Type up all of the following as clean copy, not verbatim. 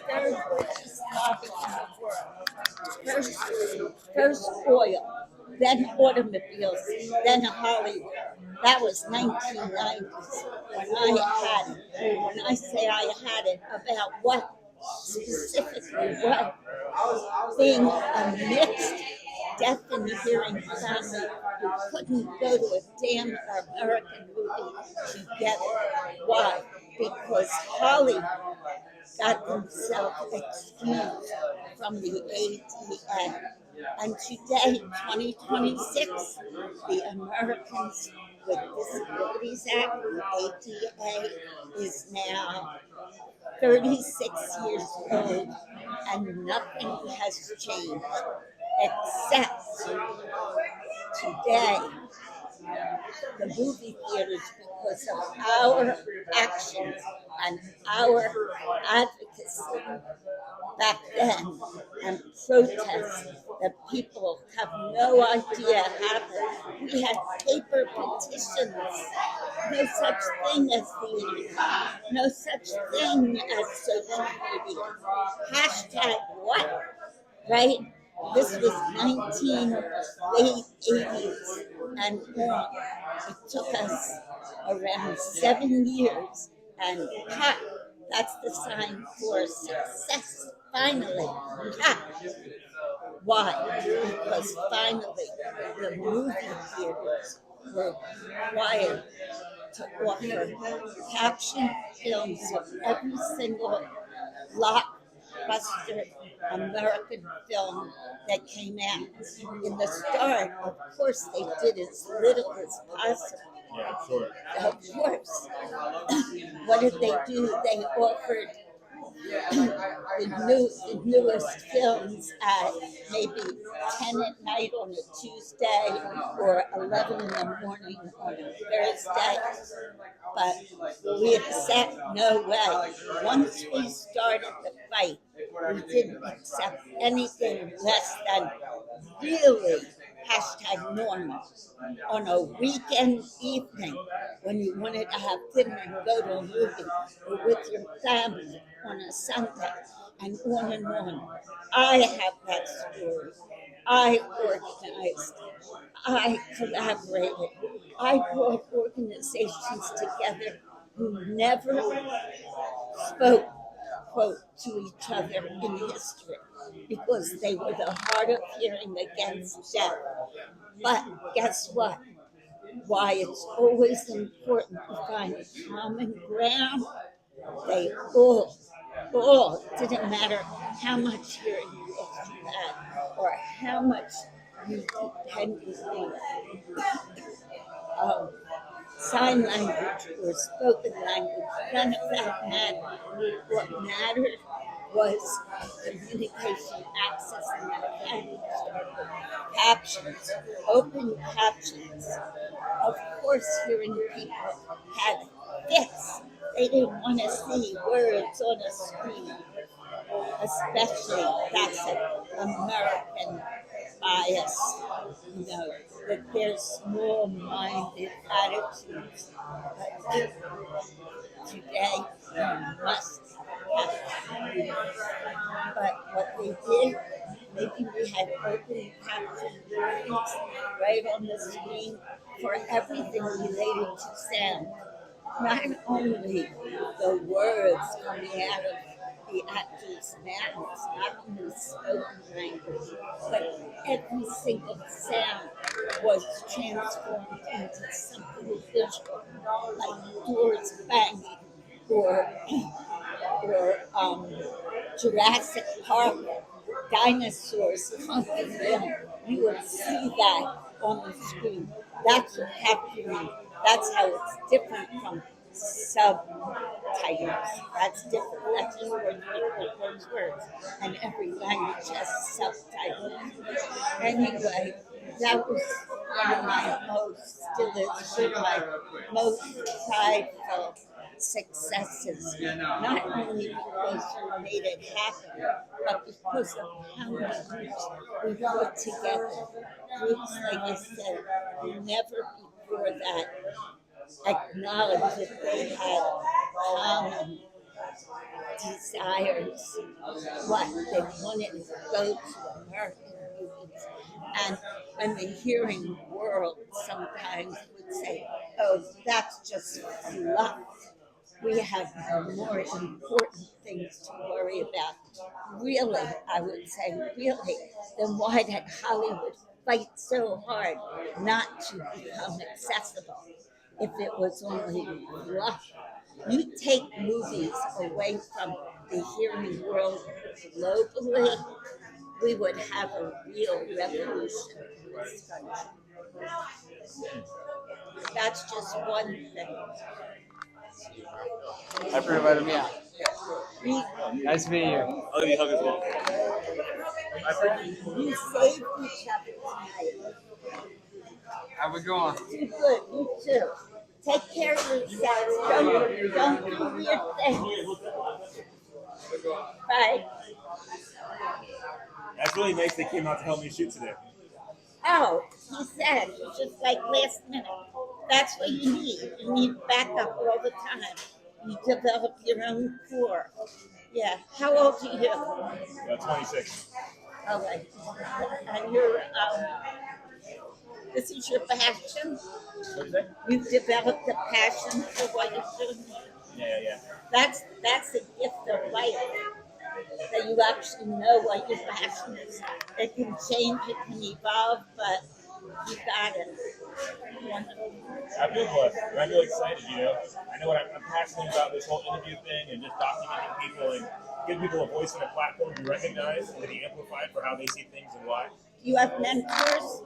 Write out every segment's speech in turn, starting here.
third richest lobby in the world. First oil, then automobiles, then Hollywood. That was 1990s when I had it. When I say I had it, about what specifically, what being a mixed deaf and hearing family who couldn't go to a damn American movie together. Why? Because Hollywood got themselves excused from the ADA. And today, 2026, the Americans with Disabilities Act, the ADA, is now 36 years old, and nothing has changed except today the movie theaters, because of our actions and our advocacy back then and protests that people have no idea happened. We had paper petitions, no such thing as the internet, no such thing as social media. Hashtag what? Right? This was 19 late 80s and on. It took us around 7 years, and ha, that's the sign for success. Finally, ha. Why? Because finally the movie theaters were required to offer captioned films of every single blockbuster American film that came out. In the start, of course, they did as little as possible. Yeah, of course. Of course. What did they do? They offered the newest films at maybe 10 at night on a Tuesday or 11 in the morning on a Thursday. But we accept no way. Once we started the fight, we didn't accept anything less than really hashtag normal. On a weekend evening, when you wanted to have dinner and go to a movie, or with your family on a Sunday, and on and on. I have that story. I organized. I collaborated. I brought organizations together who never spoke, quote, to each other in history because they were the hard of hearing against deaf. But guess what? Why it's always important to find common ground. They all, didn't matter how much hearing loss you had or how much you depended on um, sign language or spoken language. None of that mattered. What mattered was communication, access, and that language. Captions, open captions. Of course, hearing people had fits. They didn't want to see words on a screen, especially that's an American bias, that there's small-minded attitudes. But today, you must have to. But what they did, maybe we had open caption warnings right on the screen for everything related to sound. Not only the words coming out of the actors' mouths, not only spoken language, but every single sound was transformed into something visual, like doors banging or Jurassic Park dinosaurs hunting them. You would see that on the screen. That's what captioning. That's how it's different from subtitles. That's different. That's just where you put those words. And every language has subtitles. Anyway, that was one of my most, still is one of my most prideful successes. Not only because we made it happen, but because of how much we put together. Groups, like I said, who never before that acknowledged that they had common desires, what they wanted to go to American movies. And when the hearing world sometimes would say, oh, that's just fluff. We have more important things to worry about. Really, I would say, really, then why did Hollywood fight so hard not to become accessible if it was only fluff? You take movies away from the hearing world globally, we would have a real revolution in this country. That's just one thing. I for inviting me out. We, Nice to meet you. I'll give you a hug as well. you saved each other tonight. How we going? Too good, you too. Take care of yourselves. Don't do weird things. Bye. That's really nice they came out to help me shoot today. Oh, he said, just like last minute. That's what you need. You need backup all the time. You develop your own core. Yeah. How old are you? 26. All right. And you're, this is your passion? What is that? You've developed a passion for what you're doing? Yeah. That's a gift of life. That you actually know what your passion is. It can change, it can evolve, but you got it. Wonderful. I feel blessed. I feel excited, I know what I'm passionate about this whole interview thing and just documenting people and giving people a voice and a platform to be recognized and to be amplified for how they see things and why. You have mentors?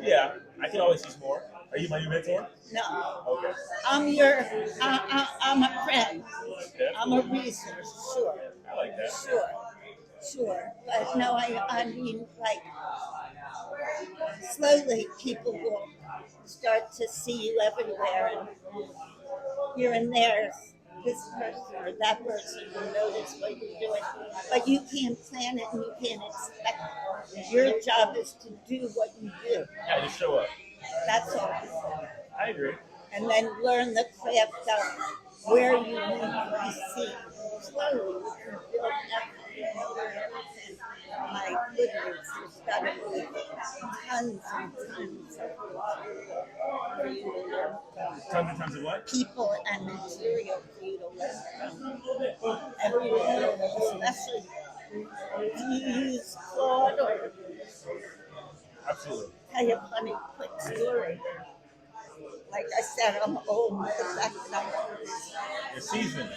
Yeah, I can always use more. Are you my new mentor? No. Okay. I'm a friend. Yeah. I'm a resource, sure. I like that. Sure. But no, I mean, like, slowly people will start to see you everywhere, and here and there, this person or that person will notice what you're doing. But you can't plan it and you can't expect it. Your job is to do what you do. Yeah, just show up. That's all. I agree. And then learn the craft of where you need to be seen. Slowly, you can build everything. My goodness, there's got to be tons and tons of material for you to learn from. Tons and tons of what? People and material for you to learn from. Everywhere, especially, do you use Claude or? Absolutely. Tell you a funny quick story. Like I said, I'm old, but the fact that You're seasoned.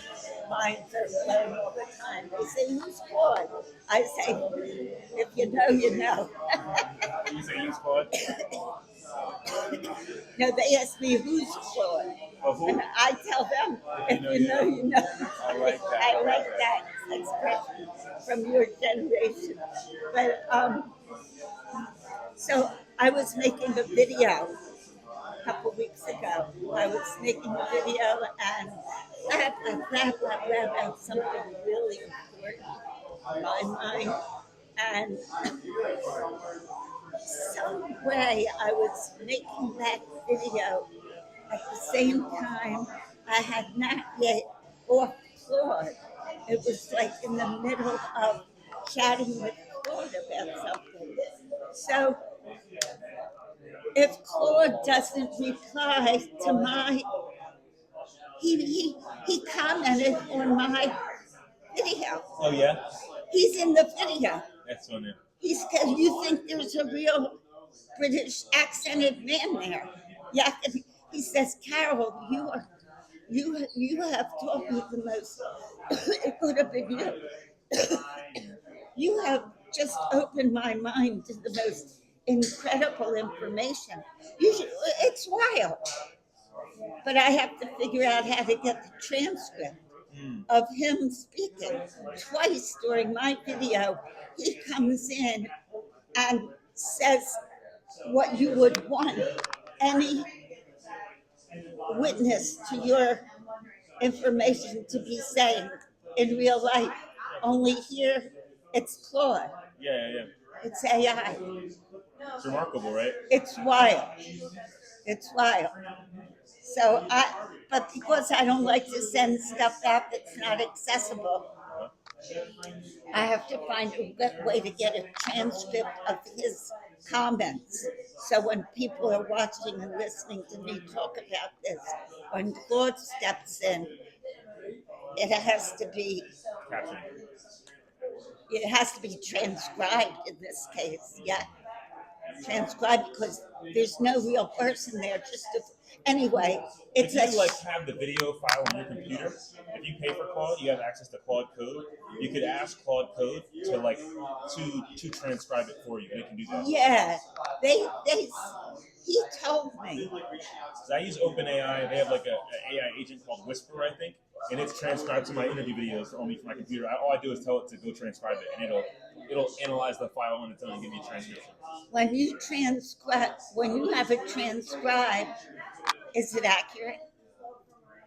minds are blown all the time. They say, who's Claude? I say, if you know, you know. You say use Claude? No, they ask me, who's Claude? Oh, who? And I tell them, if you know, you know. I like that. I like that expression from your generation. But, so I was making a video a couple weeks ago. I was making a video and blah about something really important in my mind. And some way I was making that video at the same time I had not yet off Claude. It was like in the middle of chatting with Claude about something. So if Claude doesn't reply to my, he commented on my video. Oh, yeah? He's in the video. That's funny. He said, you think there's a real British accented man there? Yeah. He says, Carol, you have taught me the most. It could have been you. You have just opened my mind to the most incredible information. It's wild. But I have to figure out how to get the transcript of him speaking. Twice during my video, he comes in and says what you would want any witness to your information to be saying in real life. Only here, it's Claude. Yeah. It's AI. It's remarkable, right? It's wild. It's wild. So but because I don't like to send stuff out that's not accessible, I have to find a good way to get a transcript of his comments. So when people are watching and listening to me talk about this, when Claude steps in, it has to be Caption. it has to be transcribed in this case. Yeah, transcribed because there's no real person there. Anyway, If it's a you like have the video file on your computer, if you pay for Claude, you have access to Claude Code. You could ask Claude Code to like to transcribe it for you, and it can do that. yeah. They he told me. So I use OpenAI. They have like a AI agent called Whisper, I think, and it's transcribed to my interview videos only from my computer. All I do is tell it to go transcribe it, and it'll analyze the file on its own and give me a transcription. When you have it transcribed, is it accurate?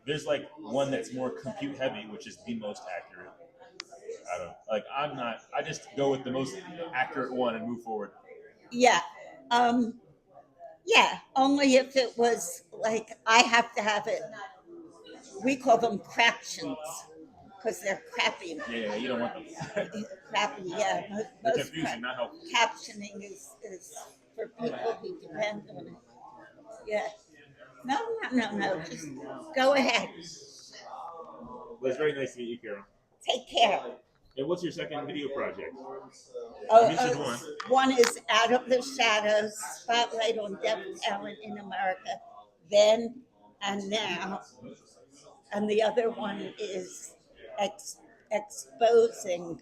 There's like one that's more compute heavy, which is the most accurate. I don't like. I'm not. I just go with the most accurate one and move forward. Yeah. Yeah, only if it was like I have to have it. We call them craptions because they're crappy. Yeah, you don't want them. Crappy, yeah. They're confusing, not helpful. Captioning is for people who depend on it. Yeah. No. Just go ahead. Well, it's very nice to meet you, Carol. Take care. And what's your second video project? Oh, Mention one. one is Out of the Shadows, Spotlight on Deaf Talent in America, then and now. And the other one is exposing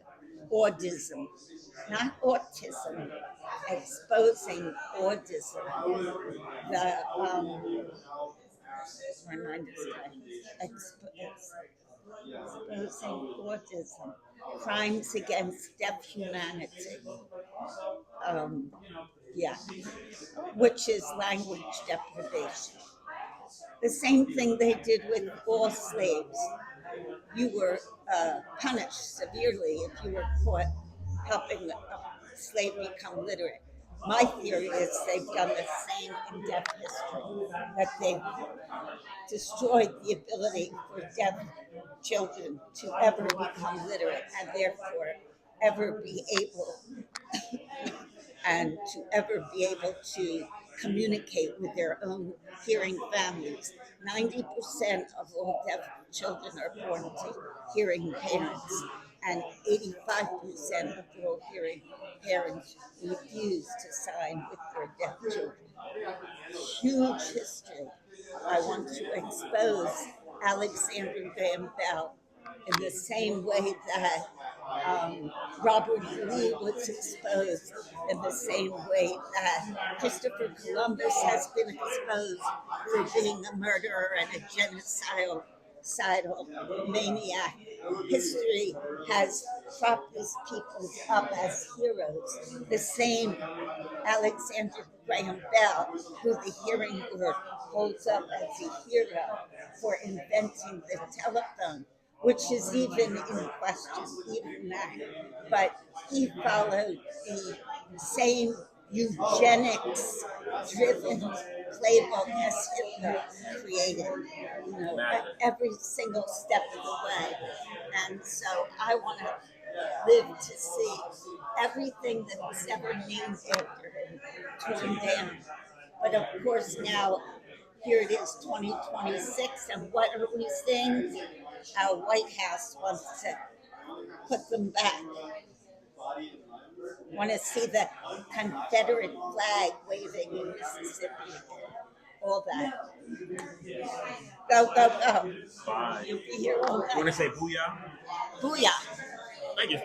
audism, not autism, exposing audism. The remind us, exposing autism, crimes against deaf humanity. Yeah, which is language deprivation. The same thing they did with all slaves. You were punished severely if you were caught helping a slave become literate. My theory is they've done the same in deaf history, that they've destroyed the ability for deaf children to ever become literate and therefore ever be able and to ever be able to communicate with their own hearing families. 90% of all deaf children are born to hearing parents, and 85% of all hearing parents refuse to sign with their deaf children. Huge history. I want to expose Alexander Graham Bell in the same way that Robert E. Lee was exposed, in the same way that Christopher Columbus has been exposed for being a murderer and a genocidal maniac. History has propped these people up as heroes. The same Alexander Graham Bell, who the hearing world holds up as a hero for inventing the telephone, which is even in question, even that. But he followed the same eugenics-driven playbook as Hitler created, at every single step of the way. And so I want to live to see everything that was ever named after him torn down. But of course now, here it is 2026, and what are we seeing? Our White House wants to put them back. Want to see the Confederate flag waving in Mississippi, all that. Go. Bye. You'll be here all You want night. to say booyah? Booyah. Thank you.